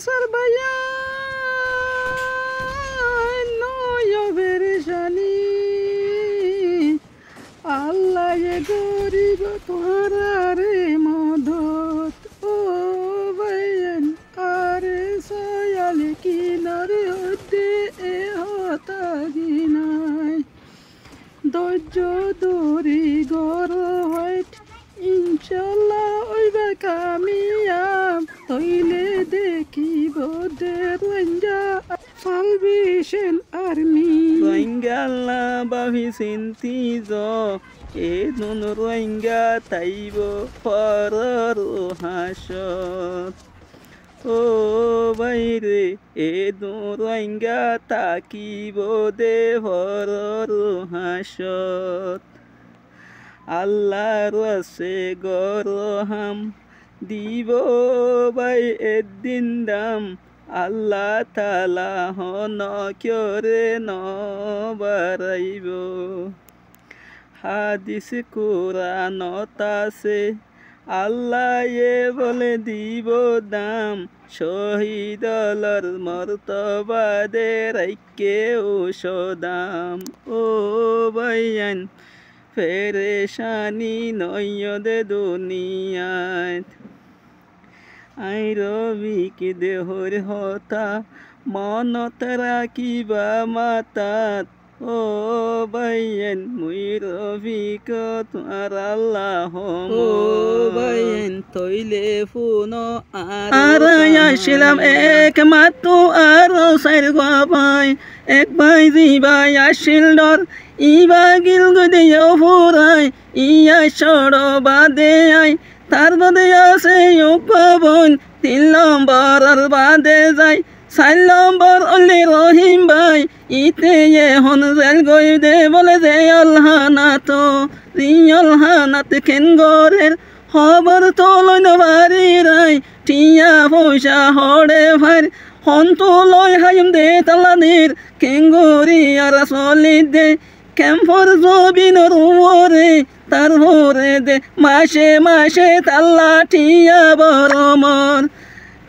সারবায়ান নয়বের জানি আল্লাহ গরিব তোহারে মদত ও ভাইয়ান আরে সয়ালে কিনারে হতে এ হতাগি নাই ধৈর্য ধরি গর হইট ইনশাল্লাহ ওইবা কামিয়াব তইলে দেখিব দে রোহিঙ্গা সালভেশন আর্মি রোহিঙ্গা বাভি চিন্তি য এ নুন রোহিঙ্গা তাইব ফরর হাসত ও বাইরে এ নুন রোহিঙ্গা তাকিব দে ফরর হাসত আল্লাহর আছে গরহাম দিব বাই এদিন দাম আল্লাহ তালা হন ক্যরে ন বারাইব হাদিস কুরআনত আছে আল্লাহ এ বলে দিব দাম শহীদলর মর্তবা দে রাইকে ও সদাম ও বাইয়ান ফেরেশানি নয়দে দুনিয়াত আই রবিক দেহর হতা মনত রাখিবা মাতাত ও বাইয়েন মুই রবিক তোমার আল্লাহ ও বাইয়েন তৈলে ফুন আর আসিলাম এক মাত্র আর সাইর গাবাই এক ভাই জিবাই আসিল ডর ইবা গিল গদে ফুরাই ইয়া সড় বাদে আই তার বাদে আছে বোন 3 নম্বর আর বাদে যাই 4 নম্বর অলি রহিম ভাই ইতে হন জেল গই দে বলে যে অলহানাত রিয়লহানাত কেন গরের খবর তো লই নবারি রাই টিয়া পয়সা হড়ে ভাই হন তো লই হাইম দে তালানির কেঙ্গুরি আর সলি দে ক্যাম্পর জবিন রুরে তার ভরে দে মাসে মাসে তাল্লা টিয়া বরমর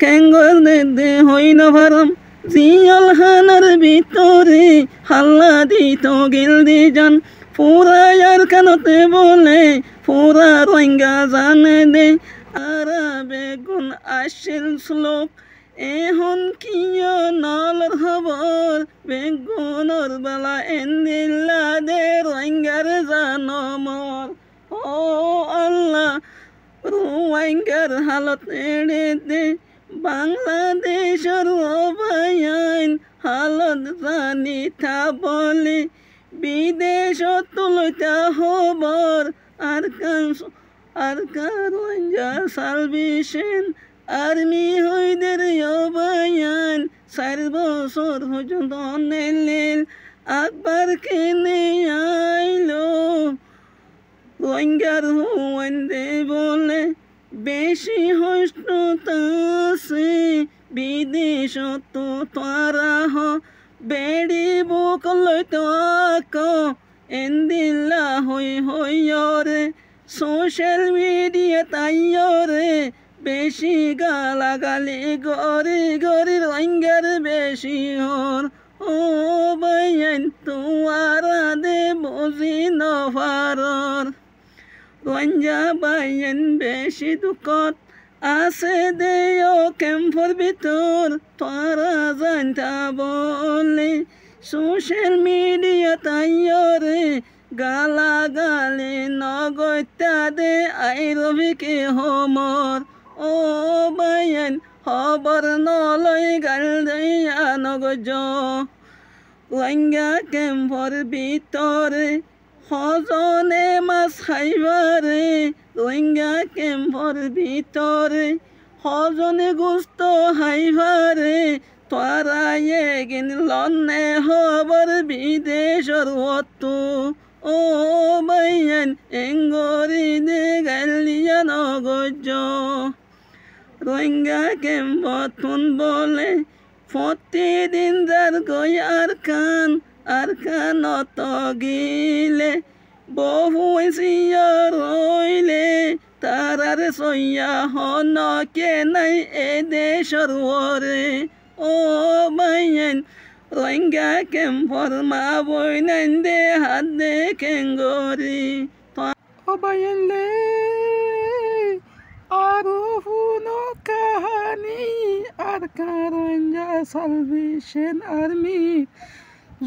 কেঙ্গর দে হইন ভারম জিয়ল হানার ভিতরে হাল্লা দিত গিল দি জান পুরা আর কানতে বলে পুরা রোহিঙ্গা জানে দে আরা বেগুন আসিল শ্লোক এখন কিয় নলর খবর বেগুনর বেলা এন্দিল্লা দে রোহিঙ্গার জানমর ও আল্লাহ রোহিঙ্গার হালত এড়ে দে বাংলাদেশের অবায়ন হালত জানি থা বলে বিদেশ তুলতা খবর আর রোহিঙ্গা সালভেশন আর্মি হইদের অবায়ন 4 বছর পর্যন্ত নেলেল আকবর কেনে আইলো রোহিঙ্গার হুয়াইন্দে বলে বেশি হস্ততাছে বিদেশ তো তারা হ বেড়ি বুকলই তো আক এন্দিল্লা হইরে সোশ্যাল মিডিয়া তাইরে বেশি গালাগালি গরি গরি রোহিঙ্গার বেশি হর ও বাইন তোমারা দে বুঝি নফারর রোহিঙ্গা বাইন বেশি দুঃখত আছে দে ও ক্যাম্পর ভিতর তারা জানতা বলে সোশ্যাল মিডিয়া তাইরে গালাগালি নগত্যা দে আই রবিকে হমর ও বাইন খবর নলই গাল দিয়া নগজ রোহিঙ্গা ক্যাম্পর ভিতরে হজনে মাছ খাইবারে রোহিঙ্গা ক্যাম্পর ভিতরে হজনে গুস্ত খাইবারে তারা এগিন লন্নে খবর বিদেশর হতো ও বাইন এঙ্গরি দে গাল দিয়া নগজ রোহিঙ্গা ক্যাম্পন বলে প্রতিদিন যার গই আর কানত গিলে বহু রইলে তারারে সইয়া হন কে নাই এ দেশর ওরে ও বাইয়েন রোহিঙ্গা ক্যাম্পর মা বইনেন দে হাত দে কেঙ্গরি ও বাইয়েন লে আরো হুনো কাহানি আর কারঞ্জা সালভেশন আর্মি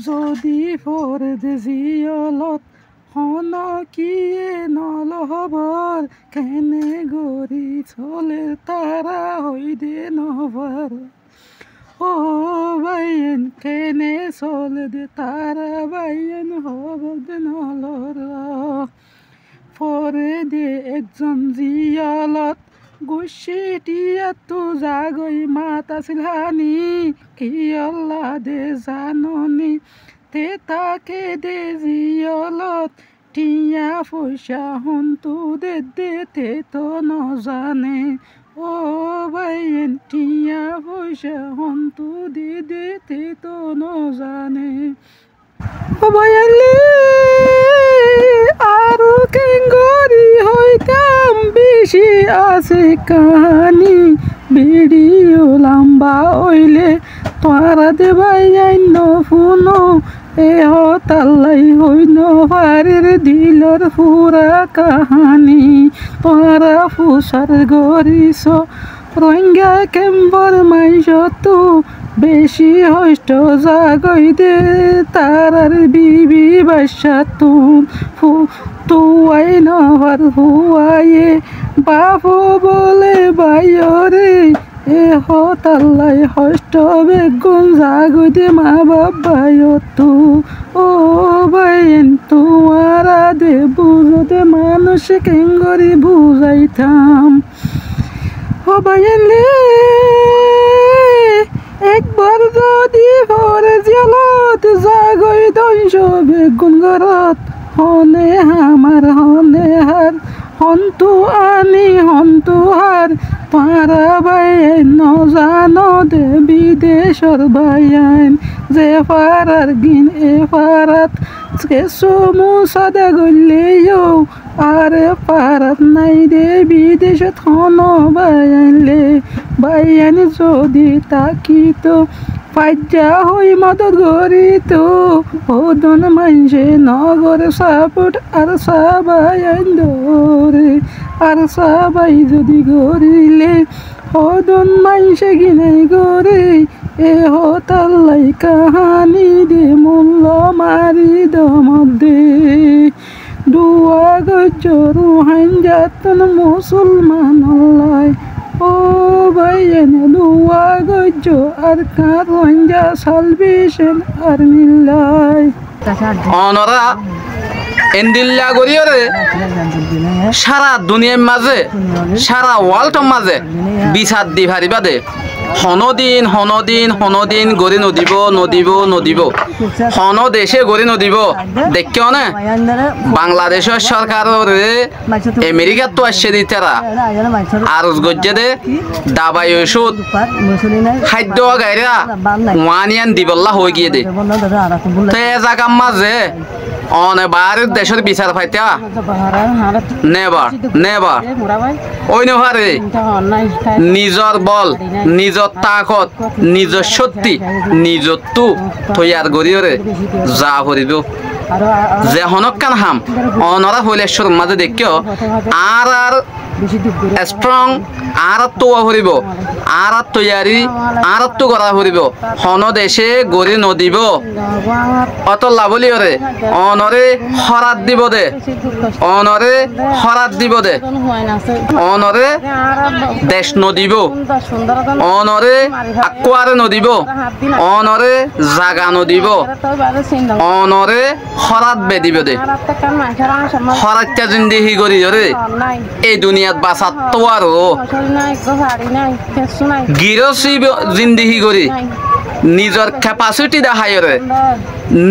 যদি ফরদ জিয়লত হন কিয়ে নলহবর কেনে গরি চলে তারা হইদে নহবার ও বাইয়েন কেনে চলে দে তারা বাইয়েন হবদ নলর ফরে দে একজন জিয়ালত গুছিটিয়া তো জাগই মাতা সিলহানি কি আল্লাহ দে জাননি তে তাকে দে জিয়ালত টিয়া পয়সা হন্তু দে দে তে তো নজানে ও বাইয়েন টিয়া পয়সা হন্তু দে দে তে তো নজানে ও বাইয়ালে আরো কেঙ্গরি হইতাম বেশি আছে কাহানি ভিডিও লম্বা হইলে তোরা দেবাই আইন ফুনো এ হতাল্লাই হইন পারের দিলর পুরা কাহানি তোরা ফুসার গরিস রোহিঙ্গা ক্যাম্পর মাইস তো বেশি হইষ্ট জাগই দে তারার বিবি বাসা তুয়াই নবার হুয়ায়ে বাপ বলে বাইরে এ হতাল্লাই হইষ্ট বেগুন জাগই দে মা বাবায় তু ও বাইন তুয়ারা দে বুঝতে মানুষ কেঙ্গরি বুঝাইতাম ও বাইলে একবার যদি ভরে জলত জাগই দংশ বেগুন গরত হনে আমার হনে হার হন্তু আনি হন্তু হার পারা বাইন নজানো দে বিদেশর বাইন যে পারার গিন এ পারাত কেসমু সাদা গলেও আরে পারাত নাই দে বিদেশত হন বাইনলে বাইন যদি তাকিত পাজ্জা হই মদত গরিত ওদন মাইনসে নগর সাপট আর সাবাইন ধরে আর সাবাই যদি গরিলে ওদন মাইনসে গিনে গরে এ হতাল্লাই কাহানি দে মূল্য মারি দমদে দুয়া গজ্জর হাইন জাতন মুসলমান আল্লাহ ও বাইয়েন দুয়া গজ্জ আর কারঞ্জা সালভেশন আর্মিল্লাই অনরা এন্দিল্লা গরিয়রে সারা দুনিয়ার মাঝে সারা ওয়ার্ল্ডের মাঝে বিচার দি ভারিবাদে হনদিন হনদিন হনদিন গড়ি নদিব নদিব নদিব হন দেশে গড়ি নদিব দেখেও না বাংলাদেশের সরকারের আমেরিকার তো আসছে দিতারা আর গজ্জে দে দাবাই ওষুধ খাদ্য গাইরা ওয়ানিয়ান দিবল্লা হয়ে গিয়ে দে তো এ জায়গার মাঝে অনেবার দেশের বিচার পাইতা নেবার নেবার ওই নহারে নিজর বল নিজর তাকত নিজর শক্তি নিজরটো তৈয়ার করিওরে যা করিব যে হনকান হাম অনরা হইলেশ্বর মাঝে দেখিও আর আর স্ট্রং আর তো হরিব আর তৈয়ারি আর তো করা হরিব হন দেশে গড়ি নদিব অত লাভলিয়রে অনরে হরাত দিব দে অনরে হরাত দিব দে অনরে দেশ নদিব অনরে আকুয়ারে নদিব অনরে জাগা নদিব অনরে হরাত বেদিব দে হরাতটা জিন্দিহি গড়ি রে এই দুনিয়াত বাঁচাত তো আরো গিরসি জিন্দিহি করি নিজর ক্যাপাসিটি দেখায়রে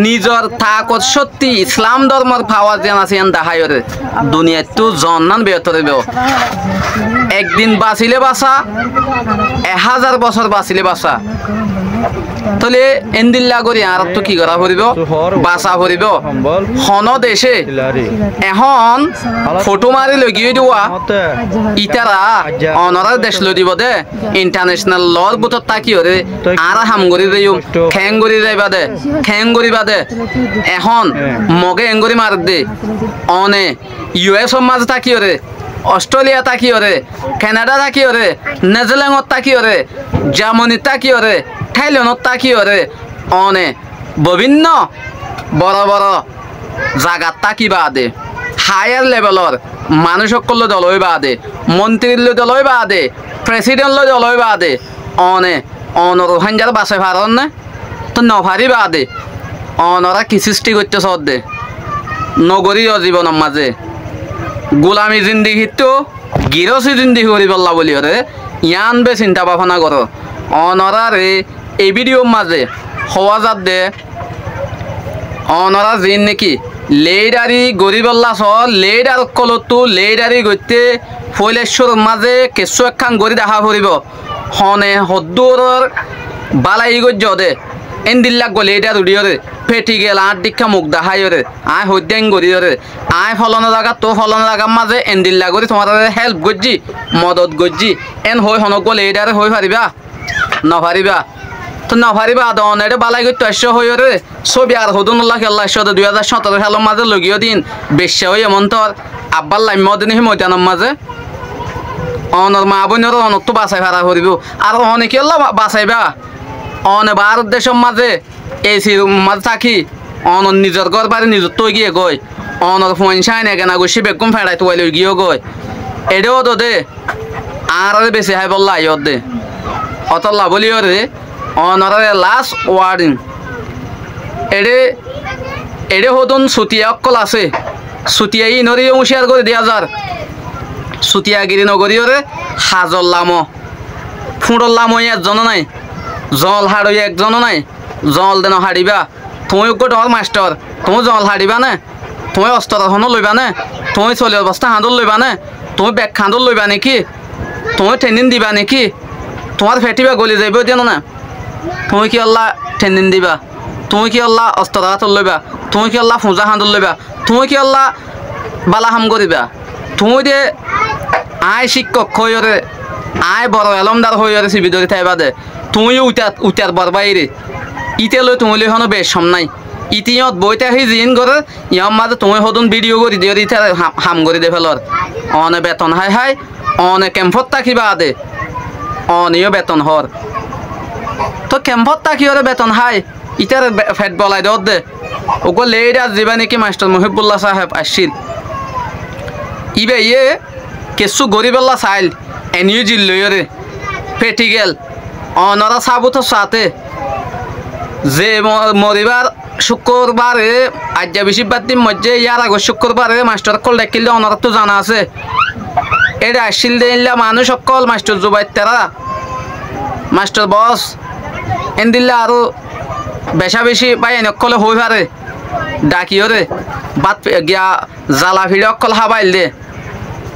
নিজর তাকত সত্যি ইসলাম ধর্মর পাওয়ার যেন আছে দেখায়রে দুনিয়াত তো জন্নান বেহতরে একদিন বাঁচিলে বাঁচা 1000 বছর বাঁচিলে বাঁচা তাহলে এন্দিল্লা করি আর তো কি করা ফুরিব বাসা ফুরিব হন দেশে এখন ফটো মারি লগিয়ে দেওয়া ইতারা অনরা দেশ লৈ দিব দে ইন্টারন্যাশনাল লর বুতত তাকি হরে আর হামগরি দেইম খেংগরি যাইবা দে খেংগরিবা দে এখন মগে এঙ্গরি মার দে অনে ইউএস মাঝে তাকি হরে অস্ট্রেলিয়া তাকি হরে কানাডা তাকি হরে নেদারল্যান্ডত তাকি হরে জার্মানি তাকি হরে থাইল্যান্ডত তাকি হরে অনে বিভিন্ন বড় বড় জায়গাত তাকিবা দে হায়ার লেভেলর মানুষ সকল দলই বাদে মন্ত্রীর দলই বাদে প্রেসিডেন্ট দলই বাদে অনে অনর হাঞ্জার বাসে ভারত না তো নভারি বাদে অনরা কি সৃষ্টি করতে সদ দে নগরীয় জীবনের মাঝে গোলামী জিন্দিগি তো গিরসি জিন্দিগি করি বললা বলি রে ইয়ান বে চিন্তা ভাবনা করো অনরারে এই ভিডিওর মাঝে হওয়া যাত দে অনরা জিন নাকি লেইডারি গরিবল্লা স লেইডার কলতো লেইডারি গইতে ফৈলেশ্বর মাঝে কেঁচু একখান গড়ি দেখা ফুরিব হনে হদ্দুৰৰ বালাই গজ্য দে এন্দিল্লাক গো লেইডার উড়িয়রে ফেটি গেল আট দীক্ষা মুখ দেখাইরে আয় হদ্যাং গড়িয়রে আয় ফলন জায়গা তো ফলন জায়গার মাঝে এন্দিল্লা গড়ি তোমার হেল্প গজ্জি মদত গজ্জি এন হই হনক গো লেইডারে হই পারিবা নপারিবা তো নপারিবা দন এটা বালাই গই তস্য হইরে ছবি আর হদুনুল্লাহ আল্লাহ 2017 সালের মাঝে লগিও দিন বেশ্যা হই এমন্তর আব্বাল লাইম মদিনী ময়দানের মাঝে অনর মা বোনের অনত তো বাঁচাই ভাড়া করিব আর অনেকে বাঁচাইবা অনে ভারত দেশের মাঝে এসির মাঝে থাকি অনর নিজের ঘর বাড়ি নিজের তো গিয়ে গই অনর পয়সা নে কেনা গই বেগুম ফেড়াই তো লই গিয়ে গই এটাও তো দে আর বেশি হাই বললা আইয়ত দে অতল্লা বলিও রে অনরে লাস্ট ওয়ার্ডিং এডে এডে হদন সুতিয়া অকল আছে সুতিয়া ই নরি হুঁশিয়ার করে দিয়া যার সুতিয়াগিরি নগরীয়রে হাজর লামো ফুঁড়র লামো একজন নাই জল হাড়ই একজন নাই জল দেন হাড়িবা তুমি ডর মাস্টার তুমি জল হাড়িবা নে তুমি অস্ত্র এখনো লইবা নে তুমি চলি অবস্থা হাঁদর লইবা নে তুমি বেগ খাঁদর লইবা নাকি তুমি ট্রেনিং দিবা নাকি তোমার ফেটিবা গলি যাইব দেন না তুমি কি আল্লাহ ট্রেনিং দিবা তুমি কি আল্লাহ অস্ত্র হাতর লইবা তুমি কি আল্লাহ ফুঁজা হাঁদর লইবা তুমি কি আল্লাহ বালা হাম করিবা তুমি দে আয় শিক্ষক হইরে আয় বড় এলমদার হইরে সিবি ধরে থাইবা দে তুমিও উতার বরবাইরে ইতে লই তুমি লই হনো বেশ সম নাই ইতিয়ত বইতে আহি জিন করে ইয়ার মাঝে তুমি হদুন ভিডিও করি দিয়ে ইতে হাম করে দে ফেলর অনে বেতন হাই হাই অনে ক্যাম্পত তাকিবা দে অনিও বেতন হর তো ক্যাম্পত তাকি হরে বেতন হাই ইতার ফেট বলাই দে ওগো লেইডা যাবা নাকি মাস্টার মহিবুল্লাহ সাহেব আসছিল ইবে ইয়ে কেঁচু গরিবল্লা চাইল এনিও জিল লইরে ফেটি গেল অনরা সাবুত সাথে যে মরিবার শুক্রবারে আজ্ঞা বেশিরভাগ দিন মধ্যে ইয়ার আগে শুক্রবারে মাস্টার কল ডাকিল অনরা তো জানা আছে এটা আসছিল দিল্লা মানুষ সকল মাস্টার জুবাই তেরা মাস্টার বস এন দিল্লা আরো বেশা বেশি পাই এনেকলে হই পারে ডাকিওরে বাত গিয়া জ্বালা ভিড়ে অকল হাবাইল দে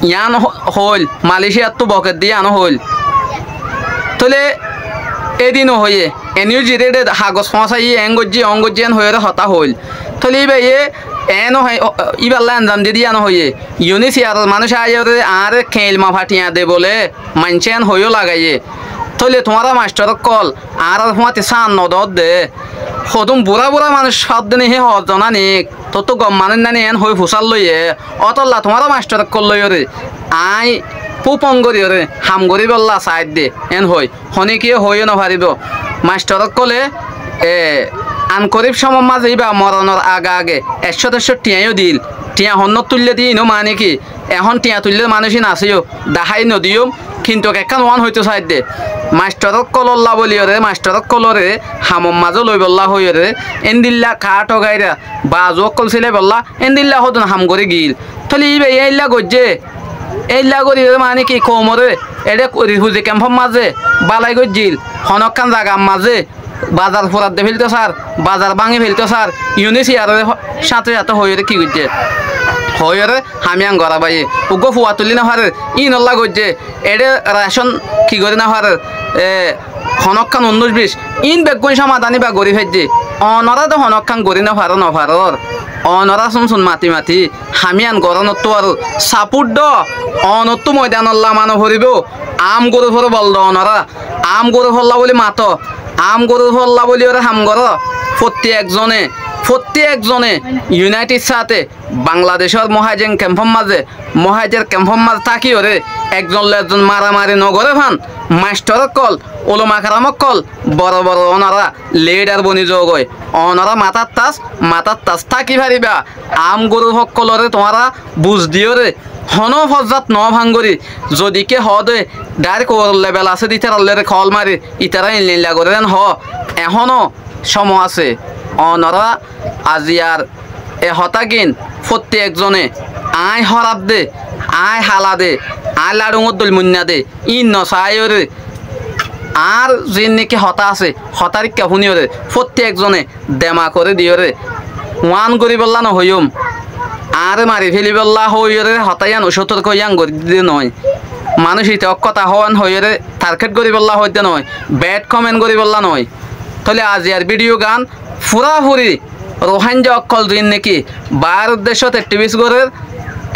ইয়ান হল মালয়েশিয়ার তো বকেট দিয়ে আনো হল তাহলে এদিনও হয়ে এনিও জিরে হাগজ পৌঁছাই অঙ্গজি এন হয়ে হতা হল তাহলে ইবে এনো ইবাল্লা আঞ্জাম দিয়ে আনো হয়ে ইউনিস আর মানুষ আইরে আর খেল মা ফাটিয়া দে বলে মানছে এন হয়েও লাগাইয়ে তাহলে তোমারা মাস্টার কল আর তোমাতে সান নদত দে সদম বুড়া বুড়া মানুষ সব দিনে হে হজনা নিক তো গম মানে নানি এন হয়ে ফুসাল লইয়ে অতল্লা তোমারা মাস্টার কল লইরে আই পুপঙ্গরি রে হামগরি বললা সাইড দে এন হই হনি কি হইও না পারিব মাস্টার কলে আন করিব সম মাঝে বা মরণর আগে 100 টিয়াও দিল টিয়া হন্ন তুললে দিই নো মানে কি এখন টিয়া তুললে মানুষই নাচিও দেখাই নদিও কিন্তু একখান ওয়ান হইতো সাইড দে মাস্টার কলল্লা বলিওরে মাস্টার কলরে হামম মাঝে লই বললা হইরে এন্দিল্লা কাঠ গাইরা বাজু কল ছিলে বললা এন্দিল্লা হদন হাম করে গিল তাহলে ইবে এইলা গজ্জে এইলা করি মানে কি কোমরে এটা হুজে ক্যাম্পর মাঝে বালাই গজ্জিল হনকান জায়গার মাঝে বাজার ফোরাত দে ফেলতো স্যার বাজার ভাঙি ফেলতো স্যার ইউনিসিয়ারের সাথে সাথে হইরে কি গজ্জে হইরে হামিয়াং গড়া বাই উগো ফুয়া তুলি না হারে ই নল্লা গজ্জে এডে রেশন কি করে না হারে হনকান 19-20 ইন বেগুন সমাধানী বা গরি ফেজি অনরা তো হনকান গরি নভারর অনরা শুন মাতি মাতি হামিয়ান গরনত্ব আর সাপুট দ অনত্ব ময়দানল্লা মানো ভরিব আম গরু ভর বলদ অনরা আম গরু ফল্লা বলি মাত আম গরু ফল্লা বলি ওরা হাম গর প্রত্যেকজনে ইউনাইটেড সাথে বাংলাদেশের মহাজের ক্যাম্পম মাঝে থাকি ওরে একজন মারামারি নগরে ভান মাস্টার কল ওলমা কারামক কল বড় বড় ওনারা লিডার বনি যোগ হয় ওনারা মাথার তাস থাকি পারিবা আম গরু সকলরে তোমারা বুঝ দিও রে হন ফজাত ন ভাঙ্গরি যদি কে দে ডাইরেক্ট ওর লেভেল আছে দিতার খল মারি ইতারা ইনলিলা করে এখনো সময় আছে অনরা আজি আর হতাগিন প্রত্যেকজনে আয় হরাব দে আয় হালা দে আয় লাড়ুঙর দল মুন্না দে ইন নসায়রে আর যে নাকি হতা আছে হতার কেহুনিওরে প্রত্যেকজনে দেমা করে দিওরে ওয়ান করি বললা নহইম আর মারি ফেলি বললা হইরে হতাইয়ান সতর্ক ইয়াং করি দিতে নয় মানুষ ইতে অকতা হওয়ান হইরে টার্গেট করি বললা হইতে নয় ব্যাড কমেন্ট করি বললা নয় তাহলে আজি আর ভিডিও গান ফুরাফুরি রোহাঞ্জা অকল দিন নাকি ভারত দেশত অ্যাক্টিভিস গরের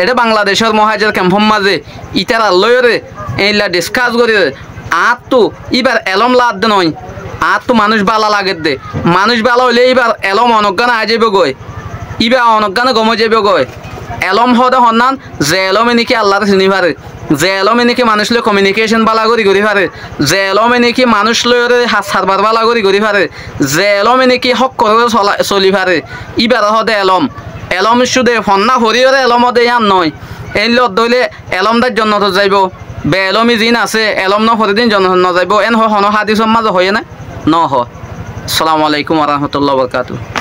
এটা বাংলাদেশের মহাজের ক্যাম্পম মাঝে ইতার আল্লয়রে এইলা ডিসকাস করি আর তো এবার এলম লাদ দে নয় আর তো মানুষ বালা লাগে দে মানুষ বালা হইলে এবার এলম অনজ্ঞান আ যাবে গই ইবা অনজ্ঞানে গমে যাবে গই এলম হদে হন্নান যে এলমে নাকি আল্লাহর চিনি পারে যে এলমে নাকি মানুষ লয় কমিউনিকেশন বালা করি পারে যে এলমে নাকি মানুষ লয়রে হাত সারবার বালা করি পারে যে এলমে নাকি হক করে চলি পারে ইবার হদে এলম শুধু ফন্না হরিয়রে এলম হদে ইয়ান নয় এই লত দইলে এলমদার জন্য তো যাইব বে এলমি জিন আছে এলম ন হরিদিন জন্য ন যাইব এন হন হাদিসর মাঝে হয়ে না ন হ আসসালামু আলাইকুম ওয়া রাহমাতুল্লাহি ওয়া বারাকাতুহু